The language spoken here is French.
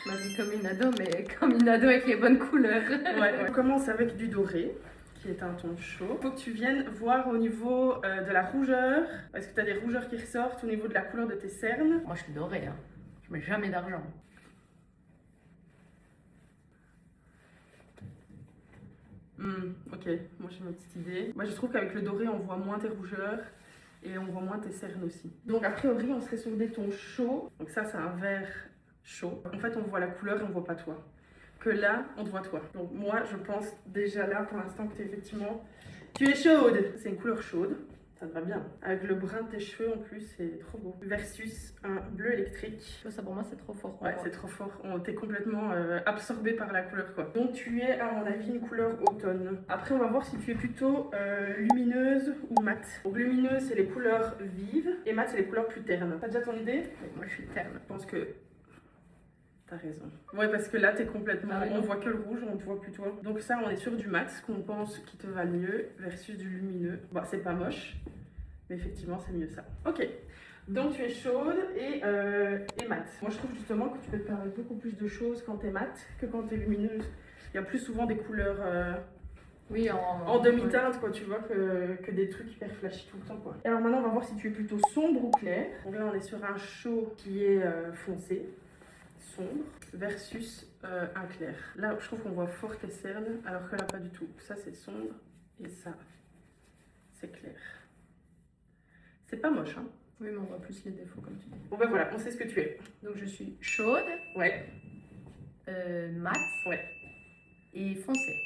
Je m'habille comme une ado, mais comme une ado avec les bonnes couleurs. Ouais, on commence avec du doré, qui est un ton chaud. Il faut que tu viennes voir au niveau de la rougeur. Est-ce que tu as des rougeurs qui ressortent au niveau de la couleur de tes cernes? Moi, je suis dorée, hein. Je mets jamais d'argent. Ok, moi j'ai ma petite idée. Moi je trouve qu'avec le doré on voit moins tes rougeurs et on voit moins tes cernes aussi. Donc a priori on serait sur des tons chauds. Donc ça c'est un vert chaud. En fait on voit la couleur et on voit pas toi. Que là on te voit toi. Donc moi je pense déjà là pour l'instant que tu es chaude. C'est une couleur chaude. Ça te va bien. Avec le brun de tes cheveux en plus, c'est trop beau. Versus un bleu électrique. Ça pour moi c'est trop fort. Ouais, c'est trop fort. T'es complètement absorbé par la couleur quoi. Donc tu es à mon avis une couleur automne. Après on va voir si tu es plutôt lumineuse ou mate. Donc lumineuse c'est les couleurs vives et mate c'est les couleurs plus ternes. T'as déjà ton idée? Moi je suis terne. Je pense que t'as raison. Ouais parce que là t'es complètement... Ah ouais, on voit que le rouge, on te voit plus toi. Donc ça on est sur du mat, ce qu'on pense qui te va le mieux versus du lumineux. Bon c'est pas moche, mais effectivement c'est mieux ça. Ok. Donc tu es chaude et mat. Moi je trouve justement que tu peux te permettre beaucoup plus de choses quand tu es mat que quand tu es lumineuse. Il y a plus souvent des couleurs Oui, en demi-teinte quoi, tu vois, que des trucs hyper flashy tout le temps quoi. Et alors maintenant on va voir si tu es plutôt sombre ou clair. Donc là on est sur un chaud qui est foncé, sombre, versus un clair. Là je trouve qu'on voit fort tes cernes alors que là pas du tout. Ça c'est sombre et ça c'est clair. C'est pas moche hein. Oui, mais on voit plus les défauts comme tu dis. Bon ben voilà, on sait ce que tu es. Donc je suis chaude, Ouais, mat ouais. et foncée.